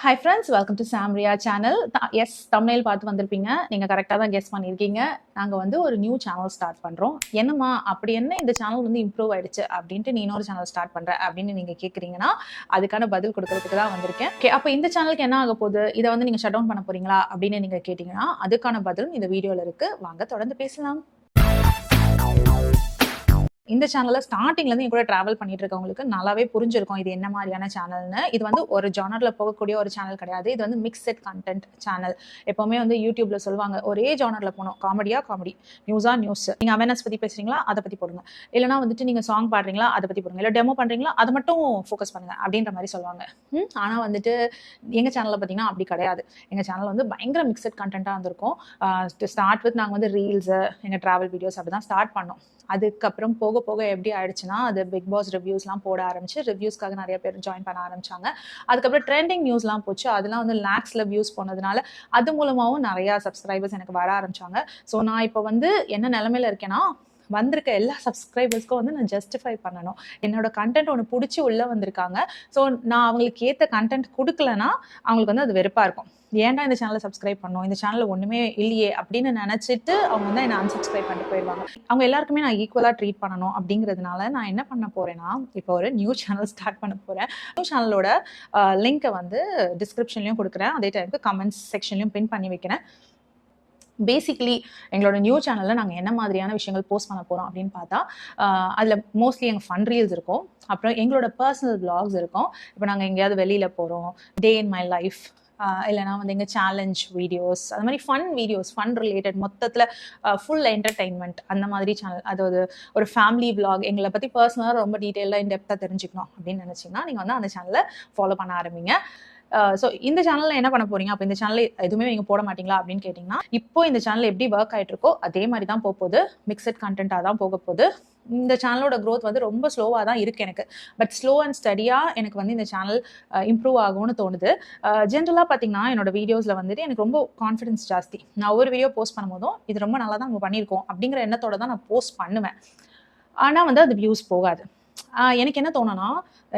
Hi friends, welcome to Samria channel. Yes, thumbnail பார்த்து வந்திருப்பீங்க. நீங்க கரெக்ட்டா தான் கெஸ் பண்ணிருக்கீங்க. நாங்க வந்து ஒரு நியூ சேனல் ஸ்டார்ட் பண்றோம். என்னம்மா அப்படி என்ன இந்த சேனல் வந்து இம்ப்ரூவ் ஆயிடுச்சு அப்படின்ட்டு நீ இன்னொரு சேனல் ஸ்டார்ட் பண்ற அப்படின்னு நீங்க கேக்குறீங்கன்னா அதுக்கான பதில் கொடுக்கிறதுக்கு தான் வந்திருக்கேன். அப்ப இந்த சேனலுக்கு என்ன ஆக போகுது? இதை வந்து நீங்க ஷட் டவுன் பண்ண போறீங்களா அப்படின்னு நீங்க கேட்டீங்கன்னா அதுக்கான பதில் இந்த வீடியோல இருக்கு. வாங்க தொடர்ந்து பேசலாம். இந்த சேனல்ல ஸ்டார்டிங்ல இருந்து என் கூட டிராவல் பண்ணிட்டு இருக்கவங்களுக்கு நல்லாவே புரிஞ்சிருக்கும் இது என்ன மாதிரியான சேனல்னு. இது வந்து ஒரு ஜானர்ல போகக்கூடிய ஒரு சேனல் கிடையாது. இது வந்து மிக்சட் கண்டென்ட் சேனல். எப்பவுமே வந்து யூடியூப்ல சொல்லுவாங்க ஒரே ஜானர்ல போகணும், காமெடியா காமெடி, நியூஸா நியூஸ். நீங்க அவேர்னஸ் பத்தி பேசுறீங்களா அதை பத்தி போடுங்க, இல்லைனா வந்துட்டு நீங்க சாங் பாடுறீங்களா அதை பத்தி போடுங்க, இல்லை டெமோ பண்றீங்களா அதை மட்டும் ஃபோக்கஸ் பண்ணுங்க அப்படின்ற மாதிரி சொல்லுவாங்க. ஆனா வந்துட்டு எங்க சேனல்ல பாத்தீங்கன்னா அப்படி கிடையாது. எங்க சேனல் வந்து பயங்கர மிக்சட் கண்டென்ட்டா இருந்திருக்கும். ஸ்டார்ட் வித் நாங்க வந்து ரீல்ஸ், எங்க டிராவல் வீடியோஸ் அப்படிதான் ஸ்டார்ட் பண்ணோம். அதுக்கப்புறம் போக போக எப்படி ஆயிடுச்சுன்னா அது பிக் பாஸ் ரிவ்யூஸ்லாம் போட ஆரம்பிச்சு ரிவ்யூஸ்க்காக நிறைய பேர் ஜாயின் பண்ண ஆரம்பிச்சாங்க. அதுக்கப்புறம் ட்ரெண்டிங் நியூஸ்லாம் போச்சு. அதெல்லாம் வந்து லேக்ஸ்ல வியூஸ் போனதுனால அது மூலமாகவும் நிறைய சப்ஸ்கிரைபர்ஸ் எனக்கு வர ஆரம்பிச்சாங்க. ஸோ நான் இப்போ வந்து என்ன நிலைமையில இருக்கேன்னா, வந்திருக்க எல்லா சப்ஸ்கிரைபர்ஸ்க்கும் வந்து நான் ஜஸ்டிஃபை பண்ணணும். என்னோட கண்டென்ட் ஒன்று பிடிச்சி உள்ள வந்திருக்காங்க. ஸோ நான் அவங்களுக்கு ஏற்ற கண்டென்ட் கொடுக்கலன்னா அவங்களுக்கு வந்து அது வெறுப்பா இருக்கும். ஏன்டா இந்த சேனலை சப்ஸ்கிரைப் பண்ணோம், இந்த சேனலில் ஒன்றுமே இல்லையே அப்படின்னு நினச்சிட்டு அவங்க வந்து என்னை அன்சப்ஸ்கிரைப் பண்ணிட்டு போயிடுவாங்க. அவங்க எல்லாருக்குமே நான் ஈக்குவலாக ட்ரீட் பண்ணணும் அப்படிங்கிறதுனால நான் என்ன பண்ண போறேன்னா, இப்போ ஒரு நியூ சேனல் ஸ்டார்ட் பண்ண போகிறேன். நியூ சேனலோட லிங்கை வந்து டிஸ்கிரிப்ஷன்லையும் கொடுக்குறேன், அதே டைமுக்கு கமெண்ட்ஸ் செக்ஷன்லையும் பின் பண்ணி வைக்கிறேன். பேசிக்கலி எங்களோட நியூ சேனலில் நாங்கள் என்ன மாதிரியான விஷயங்கள் போஸ்ட் பண்ண போகிறோம் அப்படின்னு பார்த்தா, அதில் மோஸ்ட்லி எங்கள் ஃபன் ரீல்ஸ் இருக்கும். அப்புறம் எங்களோட பர்சனல் விளாக்ஸ் இருக்கும். இப்போ நாங்கள் எங்கேயாவது வெளியில் போகிறோம், டே இன் மை லைஃப், இல்லைனா வந்து எங்கள் சேலஞ்ச் வீடியோஸ், அது மாதிரி ஃபன் வீடியோஸ், ஃபன் ரிலேட்டட், மொத்தத்தில் ஃபுல் என்டர்டெயின்மெண்ட் அந்த மாதிரி சேனல். அதாவது ஒரு ஃபேமிலி விளாக், எங்களை பற்றி பர்சனலாக ரொம்ப டீட்டெயிலாக இன்டெப்த்தாக தெரிஞ்சுக்கணும் அப்படின்னு நினச்சிங்கன்னா நீங்கள் வந்து அந்த சேனலை ஃபாலோ பண்ண ஆரம்பிங்க. ஸோ இந்த சேனலில் என்ன பண்ண போறீங்க, அப்போ இந்த சேனலில் எதுவுமே நீங்கள் போட மாட்டீங்களா அப்படின்னு கேட்டிங்கன்னா, இப்போ இந்த சேனல் எப்படி ஒர்க் ஆகிட்டு இருக்கோ அதே மாதிரி தான் போகுது. மிக்சட் கண்டென்ட்டாக தான் போக போகுது. இந்த சேனலோட க்ரோத் வந்து ரொம்ப ஸ்லோவாக தான் இருக்குது எனக்கு. பட் ஸ்லோ அண்ட் ஸ்டடியாக எனக்கு வந்து இந்த சேனல் இம்ப்ரூவ் ஆகும்னு தோணுது. ஜென்ரலாக பார்த்தீங்கன்னா என்னோட வீடியோஸில் வந்துட்டு எனக்கு ரொம்ப கான்ஃபிடன்ஸ் ஜாஸ்தி. நான் ஒரு வீடியோ போஸ்ட் பண்ணும்போதும் இது ரொம்ப நல்லா தான் நம்ம பண்ணியிருக்கோம் அப்படிங்கிற எண்ணத்தோட தான் நான் போஸ்ட் பண்ணுவேன். ஆனால் வந்து அது வியூஸ் போகாது. எனக்கு என்ன தோணுன்னா,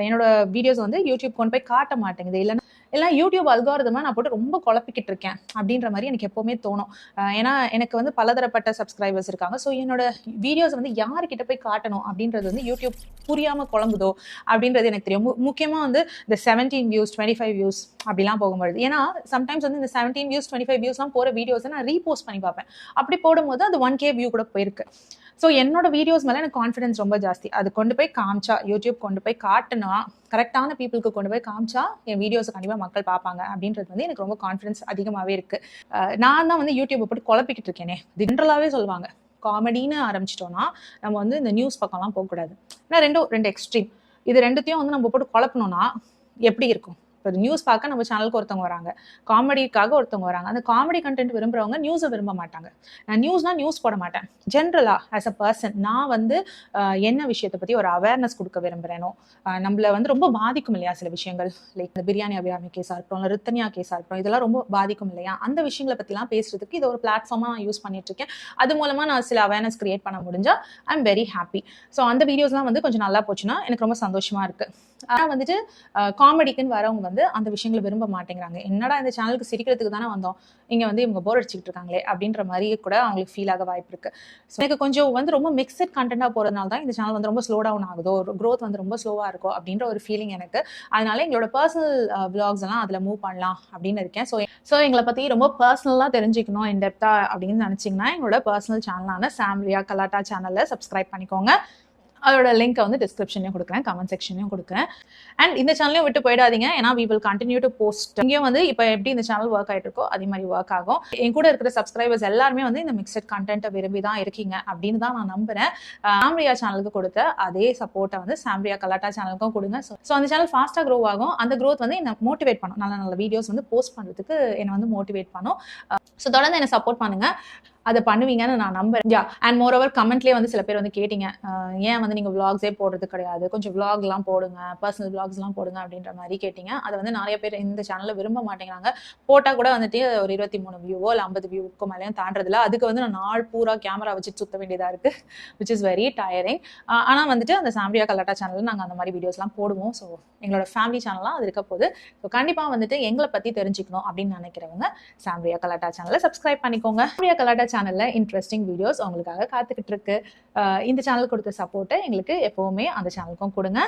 என்னோட வீடியோஸ் வந்து யூடியூப் கொண்டு போய் காட்ட மாட்டேங்குது, இல்லை யூடியூப் அல்காரிதமாக நான் போட்டு ரொம்ப குழப்பிக்கிட்டு இருக்கேன் அப்படின்ற மாதிரி எனக்கு எப்போவுமே தோணும். ஏன்னா எனக்கு வந்து பலதரப்பட்ட சப்ஸ்கிரைபர்ஸ் இருக்காங்க. ஸோ என்னோட வீடியோஸ் வந்து யாருக்கிட்ட போய் காட்டணும் அப்படின்றது வந்து யூடியூப் புரியாமல் குழம்புதோ அப்படின்றது எனக்கு தெரியும். முக்கியமாக வந்து இந்த 17 வியூஸ் 25 வியூஸ் அப்படிலாம் போகும்போது, ஏன்னா சம்டைம்ஸ் வந்து இந்த 17 வியூஸ் 25 வியூஸ்லாம் போகிற வீடியோஸை நான் ரீபோஸ்ட் பண்ணி பார்ப்பேன். அப்படி போடும்போது அது 1K வியூ கூட போயிருக்கு. ஸோ என்னோட வீடியோஸ் மேலே எனக்கு கான்ஃபிடன்ஸ் ரொம்ப ஜாஸ்தி. அது கொண்டு போய் காமிச்சா, யூடியூப் கொண்டு போய் காட்டுனா, கரெக்டான பீப்புளுக்கு கொண்டு போய் காமிச்சா என் வீடியோஸை கண்டிப்பாக மக்கள் பார்ப்பாங்க அப்படின்றது வந்து எனக்கு ரொம்ப கான்ஃபிடன்ஸ் அதிகமாகவே இருக்குது. நான் தான் வந்து யூடியூப்பை போட்டு குழப்பிக்கிட்டு இருக்கேனே. ஜென்ரலாகவே சொல்லுவாங்க காமெடின்னு ஆரம்பிச்சிட்டோன்னா நம்ம வந்து இந்த நியூஸ் பக்கம்லாம் போகக்கூடாது. ஏன்னா ரெண்டு எக்ஸ்ட்ரீம். இது ரெண்டுத்தையும் வந்து நம்ம போட்டு குழப்பணும்னா எப்படி இருக்கும்? இப்போ நியூஸ் பார்க்க நம்ம சேனலுக்கு ஒருத்தவங்க வராங்க, காமெடிக்காக ஒருத்தவங்க வராங்க. அந்த காமெடி கண்டென்ட் விரும்புகிறவங்க நியூஸை விரும்ப மாட்டாங்க. நான் நியூஸ் போட மாட்டேன். ஜென்ரலாக ஆஸ் அ பர்சன் நான் வந்து என்ன விஷயத்தை பற்றி ஒரு அவேர்னஸ் கொடுக்க விரும்புகிறேனோ, நம்மளை வந்து ரொம்ப பாதிக்கும் இல்லையா சில விஷயங்கள், லைக் இந்த பிரியாணி அபிராமி கேஸாக இருக்கட்டும், இல்லை ரித்தன்யா கேஸாக இருக்கட்டும், இதெல்லாம் ரொம்ப பாதிக்கும் இல்லையா, அந்த விஷயங்களை பற்றிலாம் பேசுறதுக்கு இது ஒரு பிளாட்ஃபார்மாக நான் யூஸ் பண்ணிட்டு இருக்கேன். அது மூலமாக நான் சில அவேர்னஸ் கிரியேட் பண்ண முடிஞ்சா I am very happy. So அந்த வீடியோஸ்லாம் வந்து கொஞ்சம் நல்லா போச்சுன்னா எனக்கு ரொம்ப சந்தோஷமாக இருக்குது. ஆனால் வந்துட்டு காமெடிக்குன்னு வரவங்க வந்து அந்த விஷயங்களை விரும்ப மாட்டேங்கிறாங்க. என்னடா இந்த சேனலுக்கு சிரிக்கிறதுக்கு தானே வந்தோம், இங்கே வந்து இவங்க போர் அடிச்சுக்கிட்டு இருக்காங்களே அப்படின்ற மாதிரி கூட அவங்களுக்கு ஃபீல் ஆக வாய்ப்பு இருக்குது. ஸோ எனக்கு கொஞ்சம் வந்து ரொம்ப மிக்சட் கண்டென்ட்டாக போகிறதுனால தான் இந்த சேனல் வந்து ரொம்ப ஸ்லோ டவுன் ஆகுதோ, ஒரு க்ரோத் வந்து ரொம்ப ஸ்லோவாக இருக்கும் அப்படின்ற ஒரு ஃபீலிங் எனக்கு. அதனால எங்களோட பர்சனல் விளாக்ஸ் எல்லாம் அதில் மூவ் பண்ணலாம் அப்படின்னு இருக்கேன். ஸோ எங்களை பற்றி ரொம்ப பர்சனலாக தெரிஞ்சுக்கணும் இன்டெப்தா அப்படின்னு நினச்சிங்கன்னா எங்களோட பர்சனல் சேனலான சாம்ரியா கலாட்டா சேனலை சப்ஸ்கிரைப் பண்ணிக்கோங்க. அதோட லிங்க் வந்து டிஸ்கிரிப்ஷன்லையும் கொடுக்குறேன், கமெண்ட் செக்ஷன்லையும் கொடுக்குறேன். அண்ட் இந்த சேனலையும் விட்டு போயிடாதீங்க. ஏன்னா we will continue to post. இங்கேயும் வந்து இப்போ எப்படி இந்த சேனல் ஒர்க் ஆகிட்டு இருக்கோ அதே மாதிரி ஒர்க் ஆகும். என் கூட இருக்கிற சப்ஸ்கிரைபர்ஸ் எல்லாருமே வந்து இந்த மிக்சட் கண்டென்ட்டை விரும்பி தான் இருக்கீங்க அப்படின்னு தான் நான் நம்புறேன். சாம்ரியா சேனலுக்கு கொடுத்த அதே சப்போர்ட்டை வந்து சாம்ரியா கலாட்டா சேனலுக்கும் கொடுங்க. ஸோ அந்த சேனல் ஃபாஸ்ட்டாக க்ரோ ஆகும். அந்த க்ரோத் வந்து என்னை மோட்டிவேட் பண்ணும், நல்ல நல்ல வீடியோஸ் வந்து போஸ்ட் பண்ணுறதுக்கு என்னை வந்து மோட்டிவேட் பண்ணும். ஸோ தொடர்ந்து என்னை சப்போர்ட் பண்ணுங்க. அதை பண்ணுவீங்கன்னு நான் நம்புறேன். அண்ட் மோர் ஓவர் கமெண்ட்லேயே வந்து சில பேர் வந்து கேட்டீங்க, ஏன் வந்து நீங்கள் விளாக்ஸே போடுறது கிடையாது, கொஞ்சம் விளாக்லாம் போடுங்க, பர்சனல் விளாக்ஸ்லாம் போடுங்க அப்படின்ற மாதிரி கேட்டீங்க. அதை வந்து நிறைய பேர் இந்த சேனலில் விரும்ப மாட்டேங்கிறாங்க. போட்டால் கூட வந்துட்டு ஒரு 23 வியூவோ இல்லை 50 வியூவுக்கு மேலேயும் தாண்டதில்ல. அதுக்கு வந்து நான் நாள் பூரா கேமரா வச்சுட்டு சுத்த வேண்டியதாக இருக்குது, விச் இஸ் வெரி டயரிங். ஆனால் வந்துட்டு அந்த சாம்ரியா கலாட்டா சேனலில் நாங்கள் அந்த மாதிரி வீடியோஸ்லாம் போடுவோம். ஸோ எங்களோட ஃபேமிலி சேனல்லாம் அது இருக்க போகுது. ஸோ கண்டிப்பாக வந்துட்டு எங்களை பற்றி தெரிஞ்சுக்கணும் அப்படின்னு நினைக்கிறவங்க சாம்ரியா கலாட்டா சேனலை சப்ஸ்கிரைப் பண்ணிக்கோங்க. சாம்ரியா கலாட்டா சேனல்ல இன்ட்ரெஸ்டிங் வீடியோஸ் உங்களுக்காக காத்துக்கிட்டு இருக்கு. இந்த சேனல் கொடுத்த சப்போர்ட்டை எங்களுக்கு எப்பவுமே அந்த சேனலுக்கும் கொடுங்க.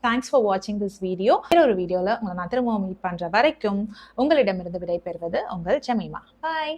தேங்க்ஸ் ஃபார் வாட்சிங் திஸ் வீடியோ. வேற ஒரு வீடியோவில் உங்களை நான் திரும்ப மீட் பண்ற வரைக்கும் உங்களிடமிருந்து விடை பெறுவது உங்கள் ஜமீமா. பாய்.